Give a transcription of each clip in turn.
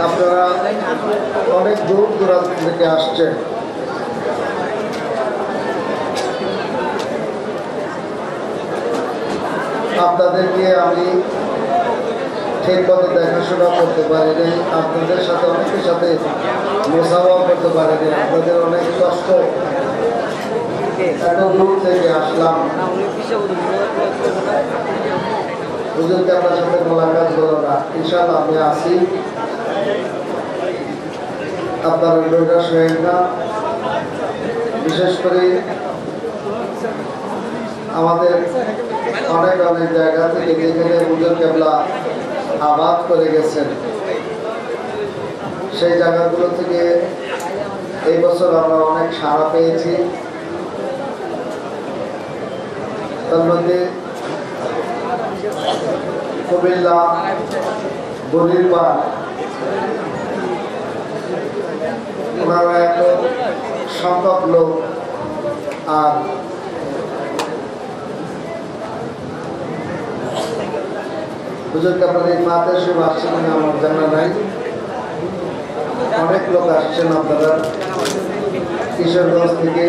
আপনারা অনেক দূর দূরান্ত থেকে আসছেন। আপনাদেরকে আমি ঠিকমতো দেখাশোনা করতে পারিনি, আপনাদের সাথে অনেকের সাথে মোসাফা করতে পারিনি। আপনাদের অনেক কষ্ট, এত দূর থেকে আসলাম, হুজুরকে আপনার সাথে মোলাকাত হলো না। ইনশাআল্লাহ আমি আসি, আপনারা নৈরাশ হয়েন না। বিশেষ করে আমাদের অনেক অনেক জায়গা থেকে যেখানে হুজুর কেবলা আবাদ করে গেছেন, সেই জায়গাগুলো থেকে এই বছর আমরা অনেক সাড়া পেয়েছি। তার মধ্যে কুমিল্লা, বলিরপাড়, ওনারা এত সংখ্যক লোক, আর হুজুরকে আপনাদের ফাতেহ শরীফ আসছেন কিনা আমার জানা নাই। অনেক লোক আসছেন আপনারা কিশোরগঞ্জ থেকে,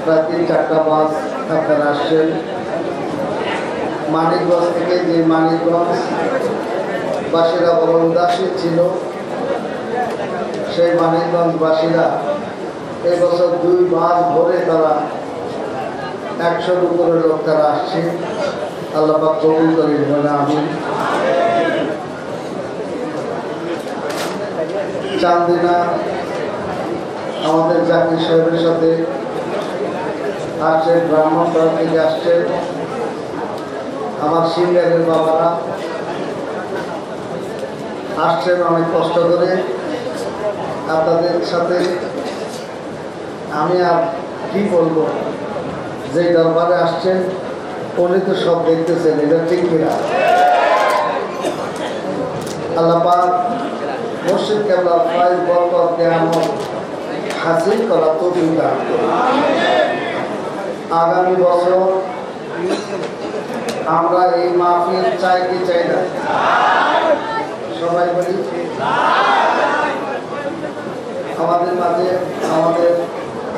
প্রায় 3-4টা বাস আপনারা আসছেন। মানিকগঞ্জ থেকে, যে মানিকগঞ্জ বাসীরা বড় উদাসীন ছিল, সেই মানিকগঞ্জ বাসীরা এই বছর 2 মাস ধরে তারা 100-র উপরে লোক তারা আসছে। আল্লাহ পাক কবুল করেন বলে আমিন। চান্দিনা আমাদের জাকির সাহেবের সাথে আসছেন, ব্রাহ্মণবাড়া থেকে আসছেন আমার সিনিয়রের বাবারা আসছেন অনেক কষ্ট করে। আপনাদের সাথে আমি আর কি বলবো, যে দরবারে আসছেন উনি তো সব দেখতেছেন, এটা ঠিক কিনা? আল্লাহ পাক মুর্শিদ কেবলার ফয়েজ বরকত নিয়ামত হাসিল করা তৌফিক দান করুন। আগামী বছর আমরা এই মাহফিল চাই কি চাই না? সবাই বলি আমাদের মাঝে আমাদের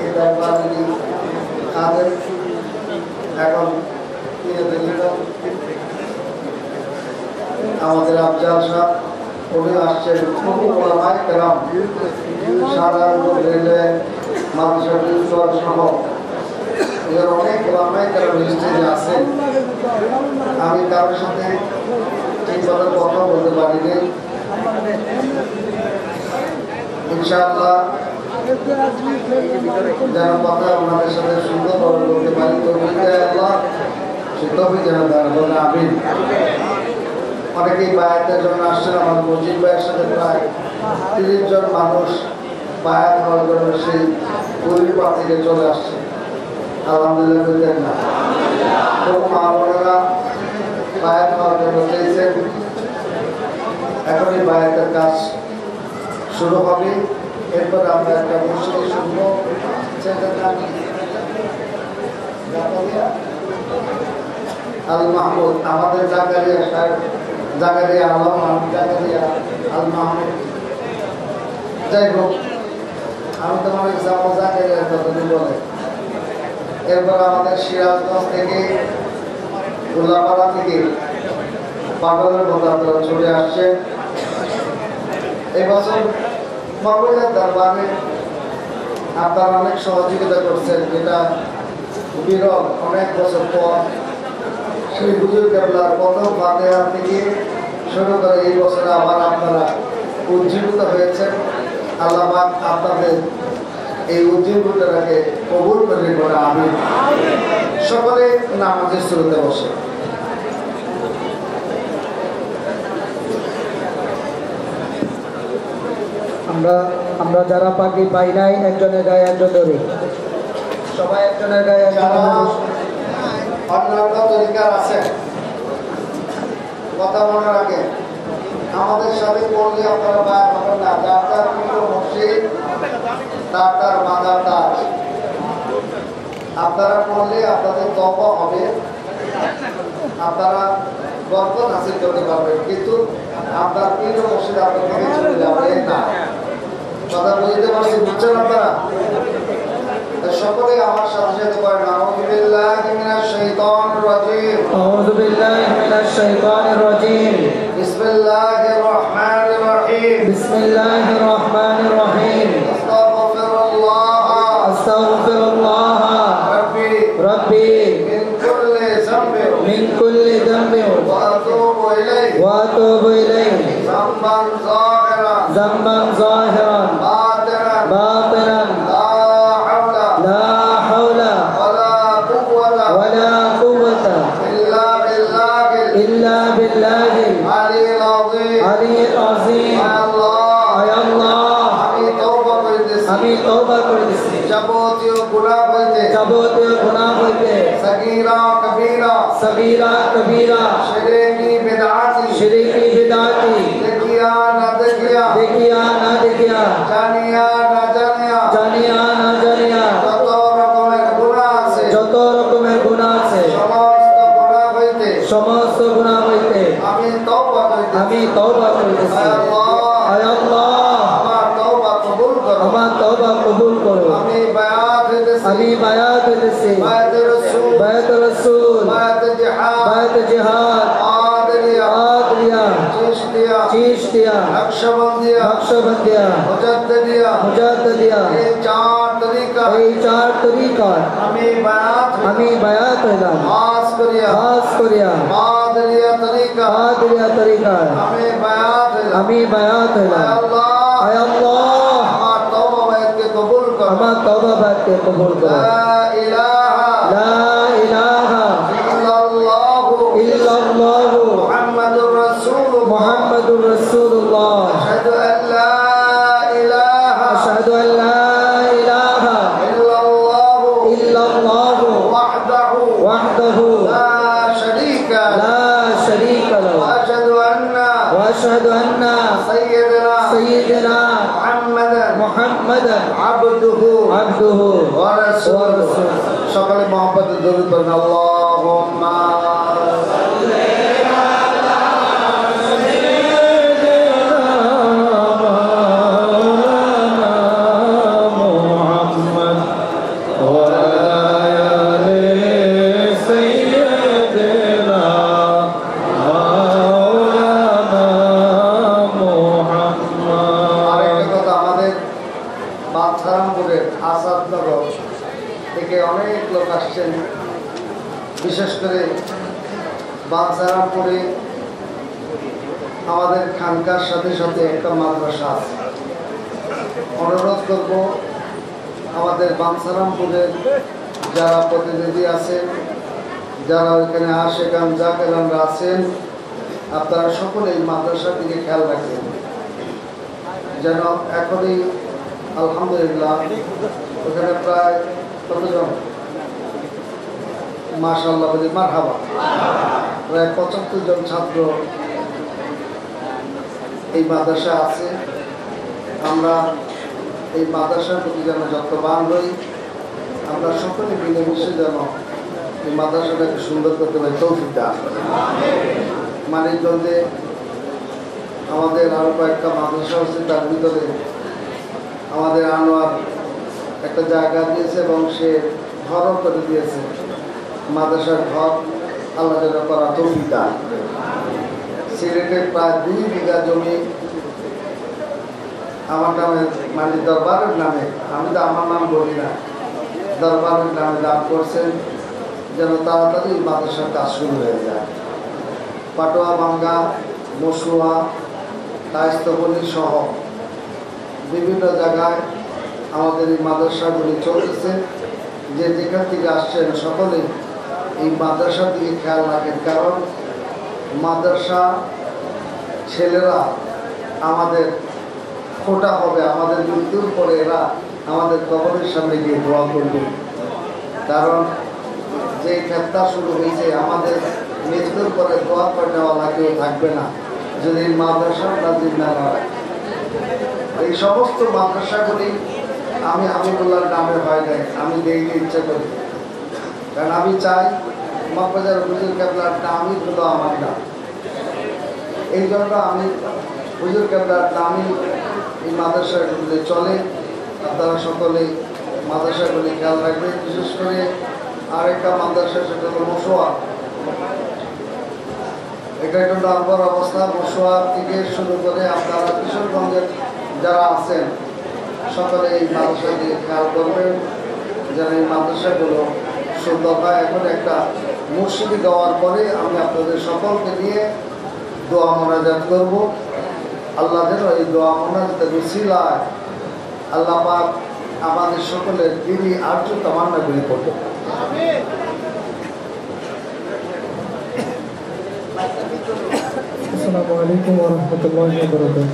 এই দরবারেরই কাদের এখন আমাদের আফজাল সাহেব উনি আসছেন, সারা রেলওয়ে মাদ্রাসা সহ এর অনেক ওলামায়ে কেরাম স্টেজে আছেন। আমি কারোর সাথে ঠিকভাবে কথা বলতে পারিনি। ইনশাআল্লাহ যেন কথা ওনাদের সাথে সুন্দরভাবে বলতে পারি, তৌফিক যেন দান করেন আমিন। অনেকেই বায়াতের জন্য আসছেন। আমার মজিদ ভাইয়ের সাথে প্রায় 30 জন মানুষ বায়াত হওয়ার জন্য সেই পরিবার থেকে চলে আসছে। আলহামদুলিল্লাহ বলতেন না, খুব মা বোনেরা বায়াত হওয়ার জন্য চেয়েছেন। এখনই বায়াতের কাজ শুরু হবে। এরপর আমরা একটা মসজিদ শুনবো, আল মাহমুদ, আমাদের জাকারিয়া সাহেব, জাকারিয়া আলম, জাকারিয়া আল মাহমুদ। যাই হোক, আমি তো মনে করছি আমার জাকারিয়া কথা বলে। এরপর আমাদের সিরাজগঞ্জ থেকে, উল্লাপাড়া থেকে পাগলের মতো আপনারা চলে আসছে। এবছর মকবুলের দরবারে আপনারা অনেক সহযোগিতা করছেন, যেটা বিরল। অনেক বছর পর সেই হুজুর কেবলার প্রথম ফাতিহা থেকে শুরু করে এই বছরে আবার আপনারা উজ্জীবিত হয়েছেন। আল্লাহ পাক আপনাদের এই উজ্জীবিতটাকে কবুল করে বলে আমিন। সকলে নামাজের শুরুতে বসে। আমরা যারা পাখি পাই নাই, একজনের গায়ে একজন ধরে, সবাই একজনের গায়ে অন্যান্য তরিকার আছে, কথা মনে রাখেন। আমাদের সাথে পড়লে আপনারা বায়াত হবেন না। যার যার প্রিয় মসজিদ, তার তার মাদার তার, আপনারা পড়লে আপনাদের তওবা হবে, আপনারা বরকত হাসিল করতে পারবেন। কিন্তু আপনার প্রিয় মসজিদ আপনার থেকে চলে কথা বুঝতে পারছি, বুঝছেন আপনারা? সকলে আমার সাথে সাথে বলেন আউযু বিল্লাহি মিনাশ শাইতানির রাজীম। আউযু বিল্লাহি মিনাশ শাইতানির রাজীম। বিসমিল্লাহির রহমানির রহিম। বিসমিল্লাহির রহমানির রহিম। আস্তাগফিরুল্লাহ আস্তাগফিরুল্লাহ রাব্বি রাব্বি মিন কুল্লি যামবিন মিন কুল্লি যামবিন ওয়া আতুবু ইলাইহি ওয়া আতুবু ইলাইহি যামবান যাহিরান যামবান যাহিরান বাতিনান বাতিনান লা হাওলা লা হাওলা ওয়ালা কুওয়াতা ওয়ালা কুওয়াতা ইল্লা বিল্লাহিল ইল্লা বিল্লাহিল আলিয়্যিল আযীম। আলিয়্যিল আযীম। আল্লাহ, আয় আল্লাহ, আমি তওবা করিতেছি আমি তওবা করিতেছি যাবতীয় গুনাহ হইতে, যাবতীয় গুনাহ হইতে, সগীরা কবীরা, সগীরা কবীরা, শিরকি বিদআতি, শিরকি বিদআতি, দেখিয়া না দেখিয়া, দেখিয়া না দেখিয়া, জানিয়া না জানিয়া, জানিয়া না জানিয়া, যত রকমের গুনাহ আছে, যত রকমের গুনাহ আছে, সমস্ত গুনাহ হইতে সমস্ত গুনাহ হইতে আমি তওবা করিতেছি। আমি তওবা করিতেছি। আয় আল্লাহ, আয় আল্লাহ, আমার তওবা কবুল করো। আমার তওবা কবুল করো। আমি বায়াত হইতেছি, আমি বায়াত হইতেছি, বায়াত রাসূল, বায়াত রাসূল, বায়াত জিহাদ, বায়াত জিহাদ, আদরিয়া, আদরিয়া, চিশতিয়া, চিশতিয়া, নকশবন্দিয়া, নকশবন্দিয়া, মুজাদ্দিদিয়া, মুজাদ্দিদিয়া, এই চার তরিকা এই চার তরিকার আমি বায়াত আমি বায়াত হইলাম। খাস করিয়া খাস করিয়া আদরিয়া তরিকা আদরিয়া তরিকার আমি বায়াত হইলাম। আমি বায়াত আয় হইলাম। আল্লাহ, আয় আল্লাহ, আমার তওবা বায়াতকে কবুল করো। আমার তওবা বায়াতকে কবুল করো। লা ইলাহা লা ইলাহা ইল্লাল্লাহু ইল্লাল্লাহু মুহাম্মাদুর রাসূলুল্লাহ। মুহাম্মাদুর রাসূলুল্লাহ। আশহাদু আন লা ইলাহা আশহাদু আল লা ইলাহা ইল্লাল্লাহু ইল্লাল্লাহু ওয়াহদাহু ওয়াহদাহু লা শারীকা লাহু লা শারীকা লাহু ওয়া আশহাদু আন্না ওয়া আশহাদু আন্না সাইয়্যিদানা সাইয়্যিদানা মুহাম্মাদান মুহাম্মাদান আবদুহু আবদুহু ওয়া রাসূলুহু। রাসূলুহু। সকলে মুহাম্মাদের দরুদ পড়েন। আল্লাহুম্মা আরেকটা কথা, আমাদের বাদশারামপুরের আসাদনগর থেকে অনেক লোক আসছেন। বিশেষ করে বাদশারামপুরে আমাদের খানকার সাথে সাথে একটা মাদ্রাসা আছে। অনুরোধ করব আমাদের বাদশারামপুরের যারা প্রতিনিধি আছেন, যারা ওইখানে আশেকান জাকেরানরা আছেন, আপনারা সকলেই মাদ্রাসার দিকে খেয়াল রাখবেন যেন এখনই আলহামদুলিল্লাহ ওখানে প্রায় কতজন, মাশাআল্লাহ বলি মারহাবা, প্রায় 75 জন ছাত্র এই মাদ্রাসা আছে। আমরা এই মাদ্রাসার প্রতি যেন যত্নবান হই, আমরা সকলে মিলেমিশে যেন এই মাদ্রাসাটাকে সুন্দর করতে পারি, তৌফিক দান করেন। মানিকগঞ্জে আমাদের আরও কয়েকটা মাদ্রাসা আছে, তার ভিতরে আমাদের আনোয়ার একটা জায়গা দিয়েছে এবং সে ঘরও করে দিয়েছে। মাদ্রাসার ঘর আল্লাহ যেন করা তৌফিক দান করেন। সিলেটের প্রায় 2 বিঘা জমি আমার নামে, মানে দরবারের নামে, আমি তো আমার নাম বলি না, দরবারের নামে দান করছেন যেন তাড়াতাড়ি মাদ্রাসার কাজ শুরু হয়ে যায়। পাটোয়া ভাঙ্গা, মসুয়া, কায়স্তবলী সহ বিভিন্ন জায়গায় আমাদের এই মাদ্রাসাগুলি চলতেছে। যে যেখান থেকে আসছেন সকলে এই মাদ্রাসার দিকে খেয়াল রাখেন, কারণ মাদ্রাসা ছেলেরা আমাদের খোটা হবে, আমাদের মৃত্যুর পরে এরা আমাদের কবরের সামনে গিয়ে দোয়া করবে। কারণ যে ফেতনা শুরু হয়েছে, আমাদের মৃত্যুর পরে দোয়া করেওয়ালা কেউ থাকবে না যদি মাদ্রাসাটা জিন্দা না রাখে। এই সমস্ত মাদ্রাসাগুলি আমি হাবিবুল্লাহর নামে হয় নাই, আমি দেখতে ইচ্ছা করি, কারণ আমি চাই মগবাজার হুজুর কেবলার নামই হলো আমার নাম। এই জন্য আমি হুজুর কেবলার নামই এই মাদ্রাসাগুলি চলে। আপনারা সকলেই মাদ্রাসাগুলি খেয়াল রাখবেন। বিশেষ করে আরেকটা মাদ্রাসা, সেটা হলো মশোয়া। এটা একটু নামকর অবস্থা। মশোয়া থেকে শুরু করে আপনারা কিশোরগঞ্জের যারা আছেন সকলে এই মাদ্রাসা দিয়ে খেয়াল করবেন যেন এই মাদ্রাসাগুলো সুন্দর হয়। এখন একটা মুর্শিদি দেওয়ার পরে আমি আপনাদের সকলকে নিয়ে দোয়া মোনাজাত করব। আল্লাহ যেন এই দোয়া মোনাজাতের উসিলায় আল্লাহ পাক আমাদের সকলের দিনই আর্য তামান্নাগুলি করবে। السلام عليكم ورحمة الله وبركاته.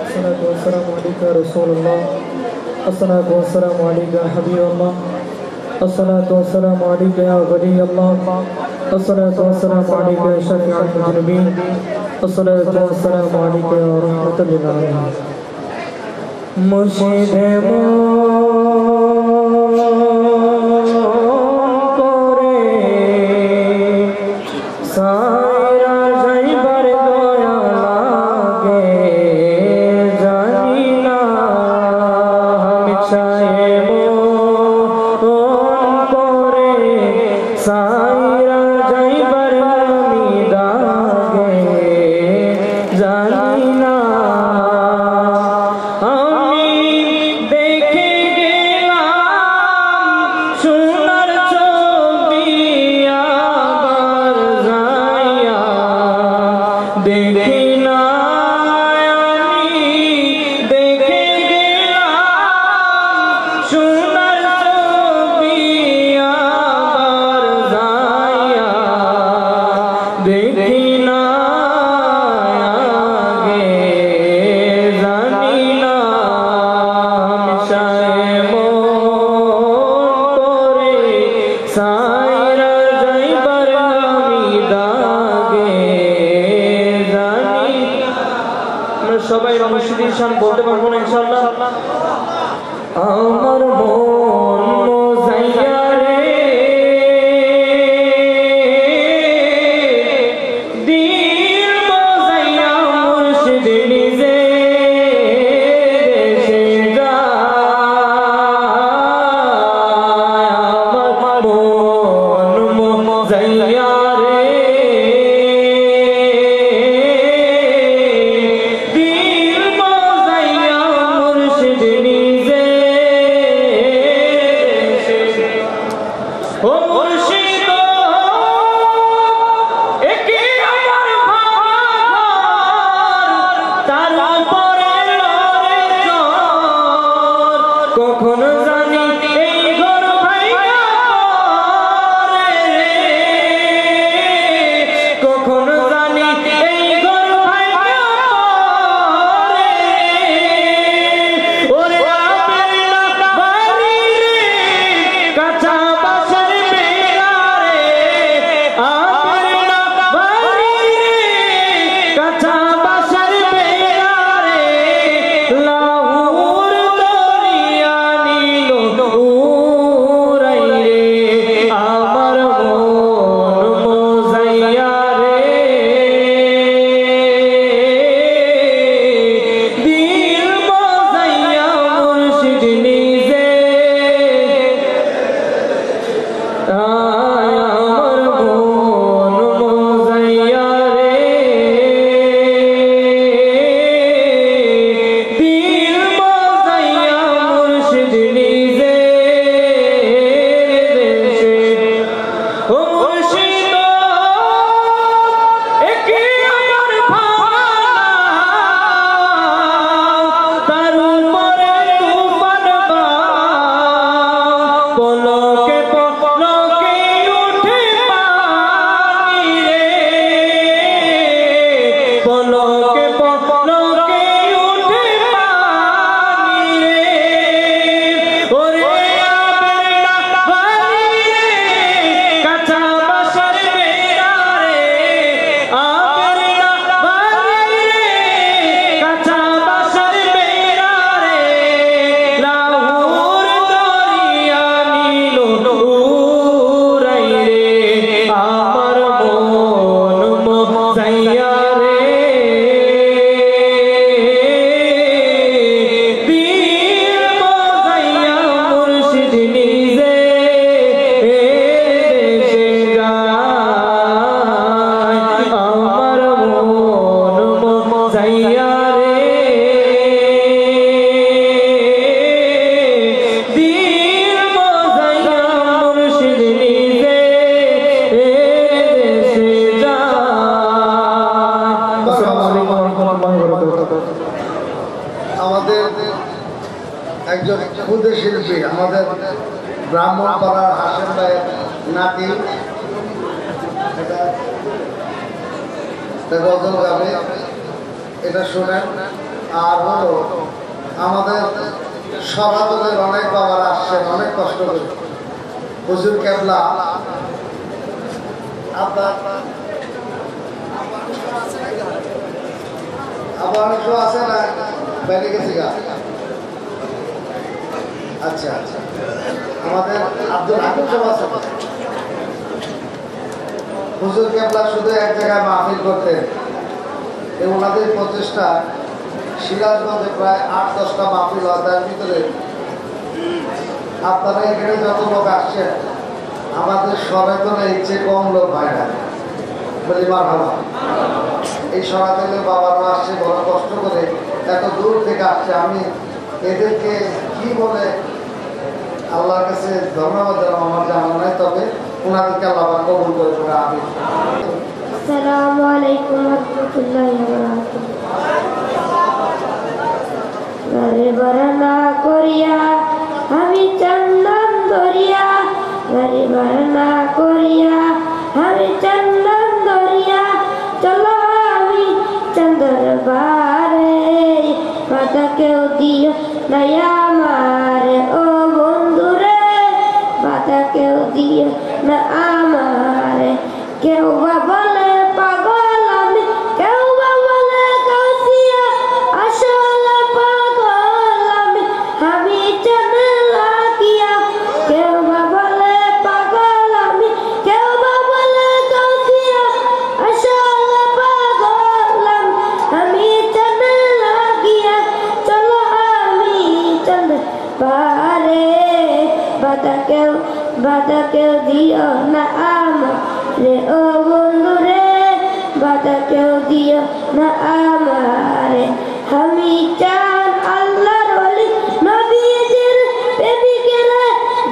الصلاة والسلام عليك يا رسول الله. الصلاة والسلام عليك يا حبيب الله. الصلاة والسلام عليك يا ولي الله. الصلاة والسلام عليك يا شفيع المذنبين. الصلاة والسلام عليك يا رحمة للعالمين. مرشد সাইরা যাইবার দয়া লাগে জানি না আমি চাইব করে সাইরা যাইবার আমি দাগে জানি না আমি দেখে গেলাম সোনার ছবি আবার যাইয়া দেখি না আমি দেখে গেলাম সোনার ছবি আবার যাইয়া দেখি না আগে জানি না আমি সাহেব করে সাইরা যাইবার আমি দাগে জানি। আমরা সবাই রমশিদির শান বলতে পারবো না ইনশাআল্লাহ। আমার মন মোজাইয়া রে দিল মোজাইয়া মুর্শিদ নিজে দেশে যায়। আমার মন মোজাইয়া রে দিল মোজাইয়া মুর্শিদ নিজে দেশে রহমতুল্লাহি ওয়া বারাকাতুহু। আমাদের একজন ক্ষুদে শিল্পী, আমাদের ব্রাহ্মণপাড়ার হাসেম ভাইয়ের নাতি, এটা গজল গাবে, এটা শুনেন। আর হলো আমাদের সনাতনের অনেক বাবার আসছেন অনেক কষ্ট করে, হুজুর কেবলা আপনার আবার অনেক শো আছে না, বাইরে গেছি গা। আচ্ছা আচ্ছা, আমাদের আব্দুল হাকিম সাহেব আছে। হুজুর কেবলা শুধু এক জায়গায় মাহফিল করতেন। ওনাদের প্রচেষ্টা সিরাজগঞ্জে প্রায় ৮-১০টা মাহফিল হয়, তার ভিতরে আপনারা এখানে যত লোক আসছেন আমাদের সনাতনে ইচ্ছে কম লোক হয় না, বলি মারহাবা। এই সনাতনের বাবারা আসছে বড় কষ্ট করে, এত দূর থেকে আসছে। আমি এদেরকে কি বলে আল্লাহর কাছে ধন্যবাদ জানাবো আমার জানা নাই, তবে ওনাদেরকে আল্লাহ কবুল করে পড়ে। আমি আসসালামু আলাইকুম রাহমাতুল্লাহি ওয়া বারাকাতুহু। ঘরে বরনা করিয়া আমি চন্দন ধরিয়া, ঘরে বরনা করিয়া আমি চন্দন ধরিয়া, চলো আমি চন্দর বারে, মাতা কেউ দিও নয়া আমারে ও বন্ধুরে, মাতা কেউ দিও না আমারে। কেউ বা বলে পাগল আমি, কেউ বা বলে কাউসিয়া, আসলে পাগল আমি, আমি জানে লাগিয়া। কেউ বা বলে পাগল আমি, কেউ বা বলে কাউসিয়া, আসলে পাগল আমি, জানে লাগিয়া। চলো আমি চন্দ্র পারে, বাধা কেউ দিও না আমার রে ও বন্ধু রে, বাধা কেউ দিও না আমারে। আমি চান আল্লাহর ওলি নবীজির প্রেমিকের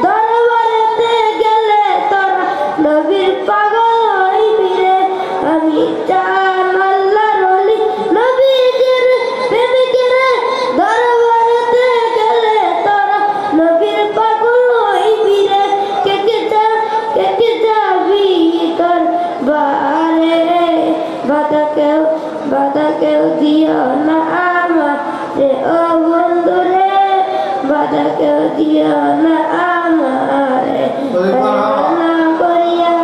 দরবারেতে গেলে তোরা নবীর পাগল হইবি রে। আমি চান আল্লাহর ওলি নবীজির প্রেমিকের দরবারেতে গেলে তোরা নবীর পাগল হইবি রে। কে যাবি তোর বারে, বাধা কেউ দিও না আমার রে ও বন্ধু রে, বাধা কেউ দিও না আমারে। বান্না করিয়া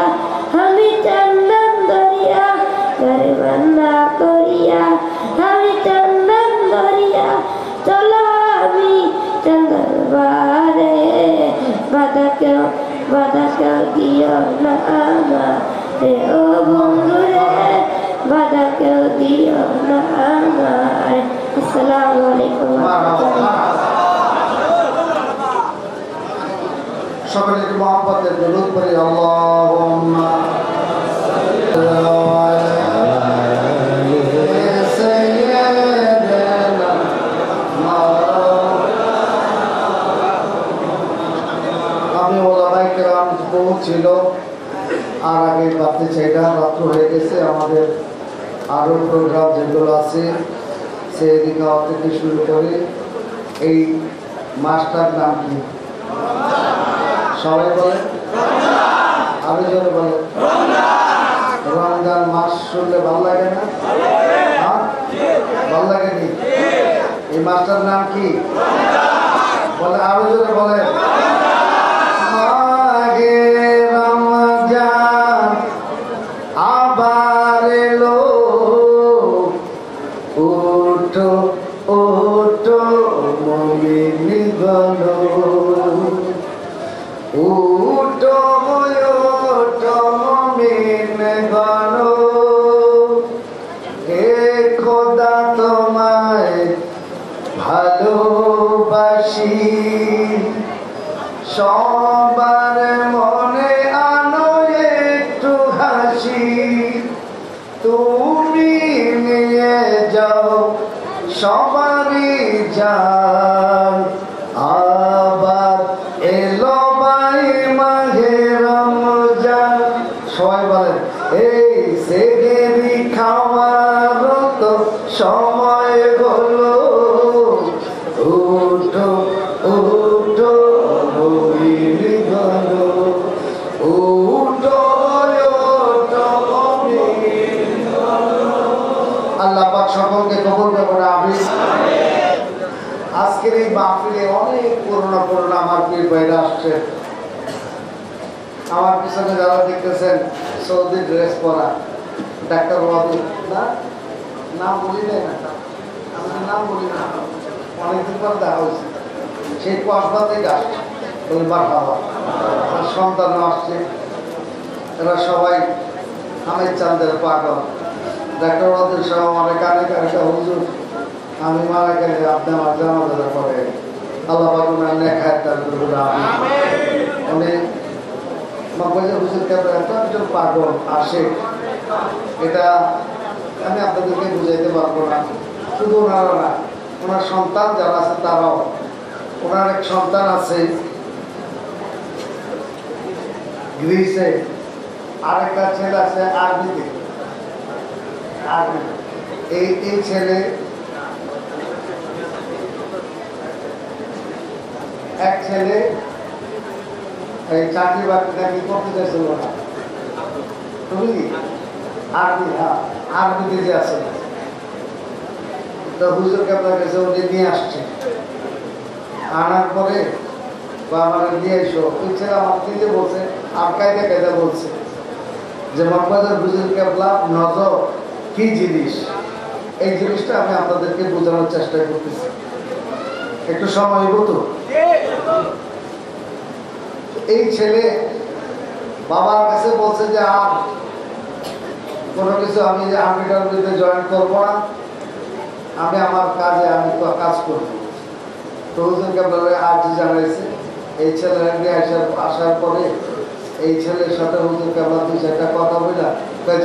আমি চন্দন ধরিয়া, ঘরে বান্না করিয়া আমি চন্দন ধরিয়া, চলো আমি চন্দন বারে, বাধা কেউ দিও না আমার রে ও বন্ধু রে, বাধা কেউ দিও না আমার। আসসালামু আলাইকুম। সকলে একটু মহব্বতের দরুদ পড়ি। আল্লাহুম্মা আমি ওলামায়ে কেরাম বহুত ছিল, আর আগে ভাবতে চাই না, রাত্র হয়ে গেছে। আমাদের আরও প্রোগ্রাম যেগুলো আছে সেদিকে থেকে শুরু করে। এই মাসটার নাম কি সবাই বলে? আরো জোরে বলে। রমজান মাস শুনলে ভালো লাগে না? হ্যাঁ, ভালো লাগে নি? এই মাসটার নাম কি বলে? আরো জোরে বলে। মাঘে রমজান আবার এলো, ওঠো ওঠো মুমিনগণ, ওঠো ওঠো মুমিনগণ, হে খোদা তোমায় ভালোবাসি, সবার মনে আনো একটু হাসি, তুমি নিয়ে যাও সবারই জান, আবার এলো ভাই মাঘে রমজান। সবাই বলেন এই সেহেরি খাওয়ার তো সময় হলো উঠো উঠো নবীর গণ উঠো আল্লাহ পাক সকলকে কবুল করুন আমিন। আজকের এই মাহফিলে অনেক পুরোনো পুরোনো আমার পীর ভাইরা আসছে। আমার পিছনে যারা দেখতেছেন সৌদি ড্রেস পরা ডাক্তার ওয়াদুদ না, নাম বলি না, আমি নাম বলি না, অনেকদিন পর দেখা হয়েছে। সেই কসবা থেকে আসছে, বলি মারহাবা। তার সন্তানও আসছে। এরা সবাই আমের চাঁদের পাগল। ডাক্তার ওয়াদুদ সহ অনেক কানে কানে হুজুর আমি মারা গেলে আপনি আমার জানাজা করে আল্লাহ পাক ওনার নেখায় তার উনি মকবুজা হুজুর কেবল এত একজন পাগল আসে, এটা আমি আপনাদেরকে বুঝাইতে পারবো না। শুধু ওনারা না, ওনার সন্তান যারা আছে তারাও, ওনার এক সন্তান আছে গ্রিসে, আরেকটা ছেলে আছে আরবিতে। এই ছেলে এক ছেলে এই চাকরি বাকরিটা কি করতে চাইছিল না, তুমি আরবি, হ্যাঁ আরবিতে যে আছে তো হুজুরকে আপনার কাছে উনি নিয়ে আসছে। আনার পরে বা আমার নিয়ে এসো, ওই ছেলে আমার দিতে বলছে আর কায়দা কায়দা বলছে যে মকবুজার হুজুর কেবলা নজর কি জিনিস, এই জিনিসটা আমি আপনাদেরকে বোঝানোর চেষ্টা করতেছি। একটু সময় হইব তো। এই ছেলে বাবার কাছে বলছে যে আর কোনো কিছু আমি যে আর্মিটার বিরুদ্ধে জয়েন করবো না, আমি আমার কাজে আমি তো কাজ করবো। তো হুজুরকে আর্জি জানাইছে। এই ছেলের নিয়ে আসার পরে এই ছেলের সাথে হুজুরকে আমরা দুই চারটা কথা বললাম,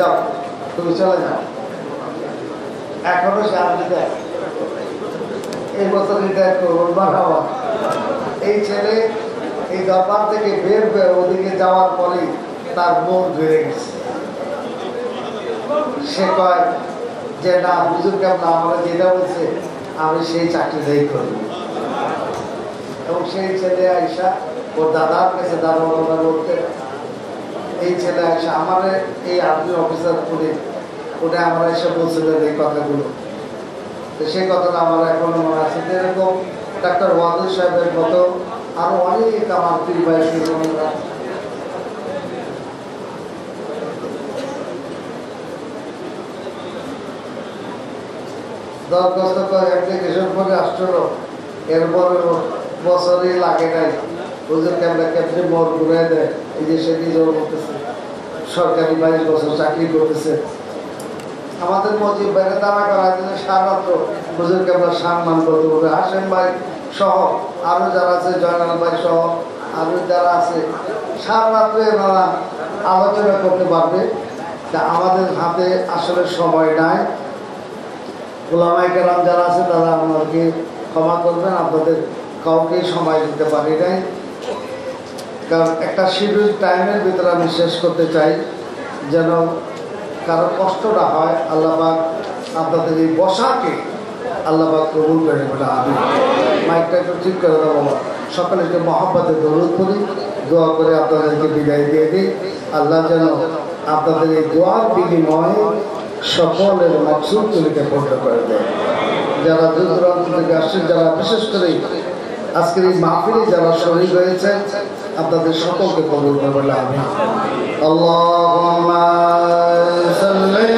যাও তুমি চলে যাও। এখনো সে আর্মিতে এই বছর রিটায়ার করবো বাবা। এই ছেলে এই দরবার থেকে বের হয়ে ওদিকে যাওয়ার পরেই তার মন ধরে গেছে। সে কয় যে না হুজুর কেমন আমরা যেটা বলছে আমি সেই চাকরিটাই করব। এবং সেই ছেলে আইসা ওর দাদার কাছে দাদা বাবা বলতে, এই ছেলে আইসা আমার এই আর্মি অফিসার করে ওটা আমরা এসে বলছিলেন এই কথাগুলো। তো সেই কথাটা আমার এখনো মনে আছে। এরকম ডাক্তার ওয়াদুদ সাহেবের মতো আরো অনেক আমার পীর ভাই বোনেরা দরখাস্ত করে অ্যাপ্লিকেশন করে আসছিল। এরপরে বছরই লাগে নাই হুজুর ক্যামেরা ক্ষেত্রে মোর ঘুরে দেয়। এই যে সে নিজেও করতেছে, সরকারি 22 বছর চাকরি করতেছে। আমাদের মজিব ভাইকে দাঁড়া করা হয়েছে সারাত্র হুজুর ক্যামেরা সম্মান করতে হবে। হাসেম ভাই সহ আরো যারা আছে, জয়নাল ভাই সহ আরো যারা আছে, সারাত্রে এনারা আলোচনা করতে পারবে। তা আমাদের হাতে আসলে সময় নাই। ওলামায়ে কেরাম যারা আছে তারা আমাদেরকে ক্ষমা করবেন, আপনাদের কাউকে সময় দিতে পারি নাই। কারণ একটা শিডিউল টাইমের ভিতরে আমি শেষ করতে চাই, যেন কারো কষ্ট না হয়। আল্লাহ পাক আপনাদের এই বসাকে আল্লাহ পাক কবুল করে বলে আমি মাইকটা একটু ঠিক করে দেবো। সকলে একটু মহব্বতে দরুদ করি, দোয়া করে আপনাদেরকে বিদায় দিয়ে দিই। আল্লাহ যেন আপনাদের এই দোয়ার বিনিময়ে সকলের মাকসুদগুলিকে পূর্ণ করে দেয়। যারা দূর দূরান্ত থেকে আসছেন, যারা বিশেষ করে আজকের এই মাহফিলে যারা শরীর হয়েছে, আপনাদের সকলকে কবুল করে বলে আমি আল্লাহুম্মা সাল্লি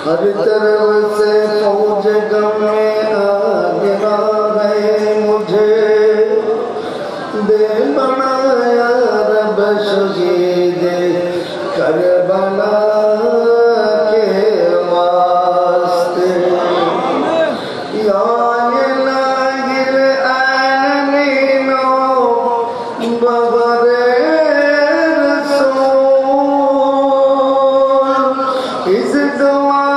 हर तरफ से फौज गम में आगे है मुझे दे बनाया रब शहीद करबला के वास्ते या इलाही आमीनो बबरे रसूल इस दुआ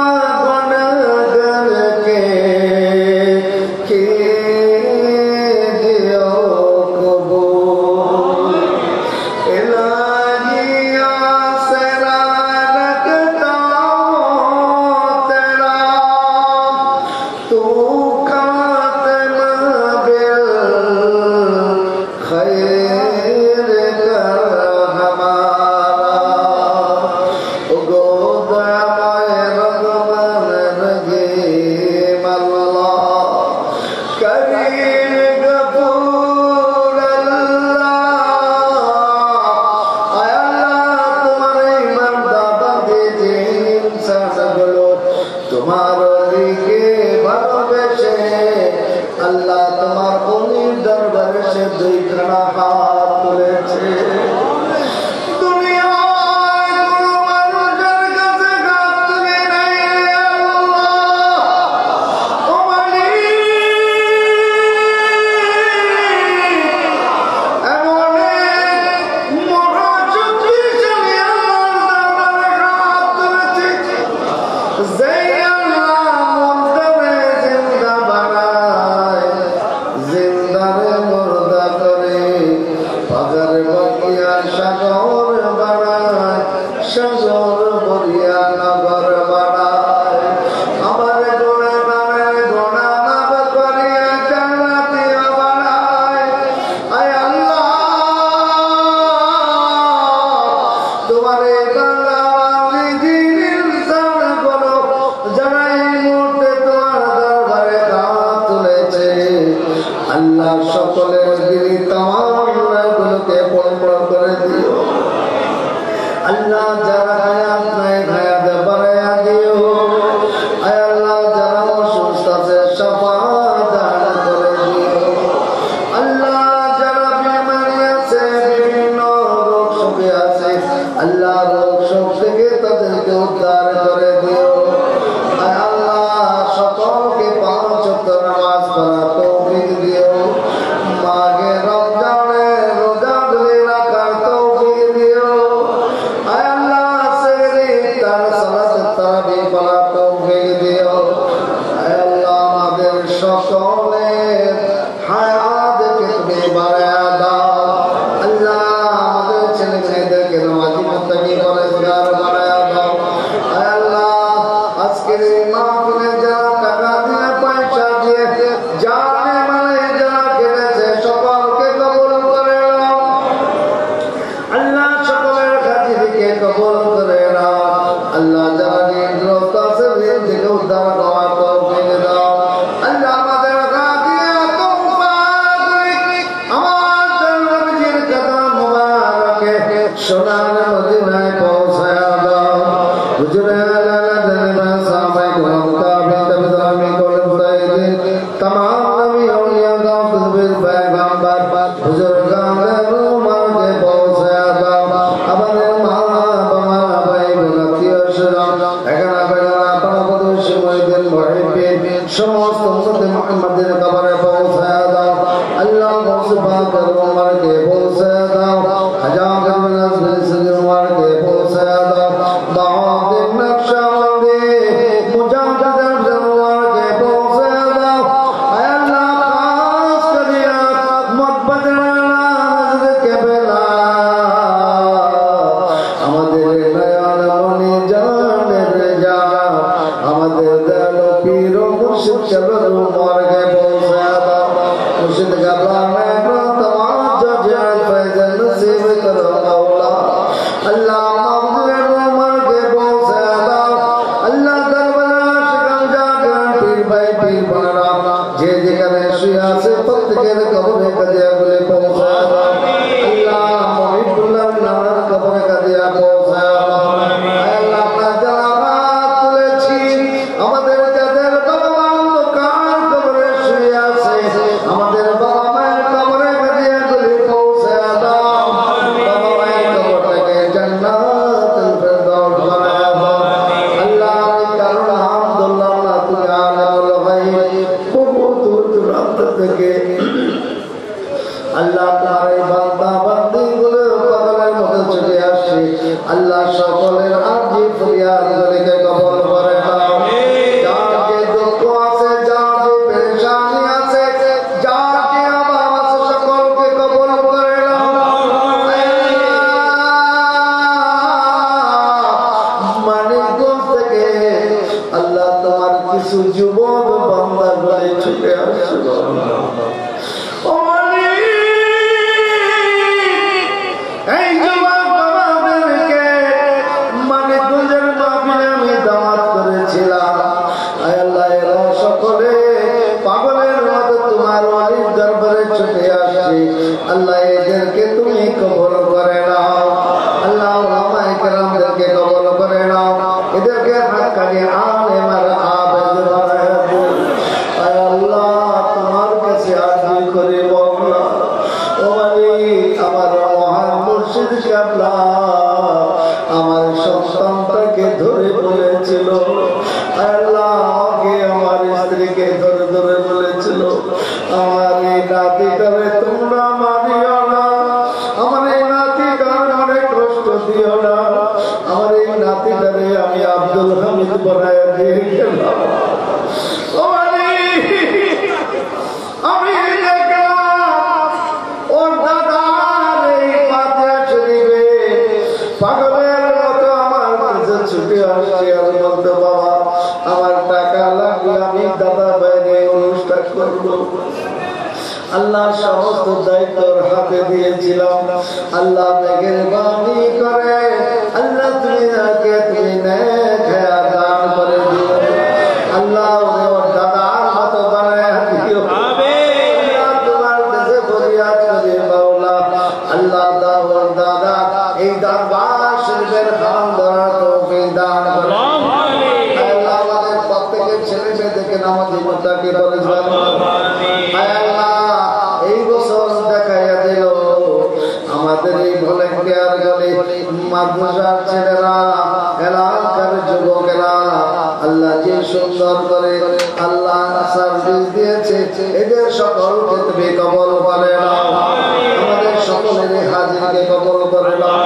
अल्लाह तुम्हार उन्हीं दरबार से दुईखाना हाथ तुलेছে अल्लाह सकलेर दिली तमाम गुलोके पूर्ण करे दियो अल्लाह जरा हयात नहीं हयात बढ़ाया दियो आय अल्लाह जरा सुस्त से शफा दान करे दियो अल्लाह जरा बीमारी से विभिन्न रोग शोके আছে अल्लाह रोग शोक থেকে তাদেরকে उद्धार करे दियो आय अल्लाह সকলকে पांच वक्त नामाज पढ़ा तौफीक दियो मागे रमजाने रोजा धरे रखार तौफीक दियो आय अल्लाह सेहरी तार सालात तरावी पढ़ा तौफीक दियो आय अल्लाह আমাদের সকলের হায়াতকে তুমি বাড়ায়া দাও আল্লাহ আমাদের ছেলে মেয়েদেরকে নামাজি মুত্তাকি পরহেজগার বানায়া দাও আয় আল্লাহ আজকের এই মাহফিলে যারা টাকা দিয়ে পয়সা দিয়ে জানে মানে যারা কেটেছে সকলকে কবুল করে নাও আল্লাহ সকলের খাতিরকে কবুল করে নাও আল্লাহ যারা ঋণগ্রস্ত আছে ঋণ থেকে উদ্ধার করার তৌফিক দাও আল্লাহ আমাদের রাখিয়া তৌফিক আমাদের নবীজির কদম মুবারকে সোনার মদিনায় পৌঁছায়া দাও হুজুরে तमाम नबी औलिया का कुतुब पैगंबर बुजुर्गान रूमाल के पहुंचाया था अपने मां बाबा भाई बंधु शराब एकाना बेगाना पड़बदु शिवैदिन मुहिब्बिन समस्त उम्मत मुहम्मद के कब्र पहुंचाया था अल्लाह को सुबह रूमाल के पहुंचाया था हजार के আমার এই বান্দা বান্দিগুলো পাগলের মতো ছুটে আসছে আল্লাহ সকলের আরজি ফরিয়াদ গুলিকে কবুল করে নাও যার যে দুঃখ আছে যার যে পেরেশানি আছে যার যে অভাব আছে সকলকে কবুল করে নাও মানিকগঞ্জ থেকে আল্লাহ তোমার কিছু যুবক বান্দা গুলি ছুটে আসছে এই যুবক বাবাদেরকে মানিকগঞ্জের মাহফিলে আমি দাওয়াত করেছিলাম আয় আল্লাহ এরা সকলে পাগলের মতো তোমার ওয়ালির দরবারে ছুটে আসছে আল্লাহ এদেরকে তুমি কবুল করে নাও আল্লাহ উলামায়ে কেরামদেরকে কবুল করে নাও এদেরকে হাক্কানি আলেম আর আবেদ বানায় দাও আয় আল্লাহ তোমার কাছে আরজি করি মাওলা ও মালিক আমার মহান মুর্শিদ কেবলা আমার সন্তানটাকে ধরে বলেছিল আল্লাহ আমাকে আমার স্ত্রীকে ধরে ধরে বলেছিল আমার এই নাতিটারে তোমরা মানিও না আমার এই নাতিটার অনেক কষ্ট দিও না আমার এই নাতিটারে আমি আব্দুল হামিদ বানায় দিয়ে গেলাম ও মালিক আমি দেখলাম ওর দাদার এই ফাতিহা শরীফে পাগলের মতো আমার কাছে ছুটে আসছে আর বলতে বাবা আমার টাকা লাগলে আমি দাদা বাইরে অনুষ্ঠান করবো আল্লাহ সমস্ত দায়িত্বর হাতে দিয়েছিলাম আল্লাহ মেহেরবানি করে আল্লাহ তুমি নেক হায়াত দান করে দিও আল্লাহ ওর দাদার মতো বানায় দিও আল্লাহ তোমার কাছে ফরিয়াদ করি মাওলা আল্লাহ দাওর দাদা এই দরবার শরীফের খান ধরার তৌফিক দান করো আল্লাহ আমাদের প্রত্যেকের ছেলে মেয়েদেরকে নামাজি মুত্তাকি পরিবার আল্লাহ এই বছর দেখাইয়া দিল আমাদের এই ভলেন্টিয়ার গলে মাদ্রাসার ছেলেরা এলাকার যুবকেরা আল্লাহ যে সুন্দর করে আল্লাহ সার্ভিস দিয়েছে এদের সকলকে তুমি কবুল করে নাও আমাদের সকলের হাজিরকে কবুল করে নাও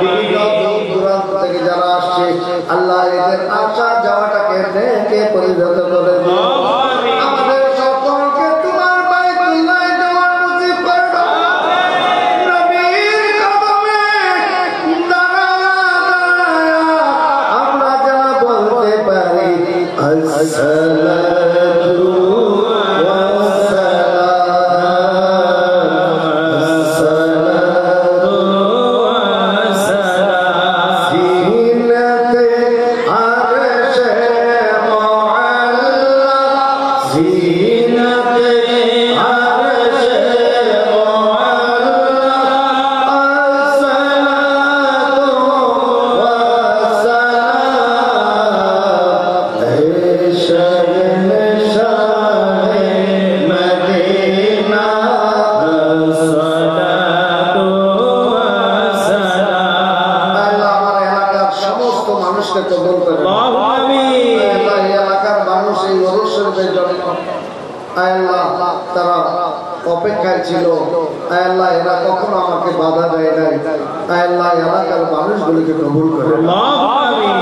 বিভিন্ন দূর দূরান্ত থেকে যারা আসছে আল্লাহ এদের আসা যাওয়াটাকে নেকে পরিণত করে দিও আমাদের সকলকে তোমার বাইতুল্লাহ যাওয়ার নসিব করে দাও নবীর কদমে দাঁড়ায়া আমরা যেন বলতে পারি আসসালাতু অপেক্ষায় ছিল আল্লাহ এরা কখনো আমাকে বাধা দেয় নাই আল্লাহ এলাকার মানুষগুলিকে কবুল করে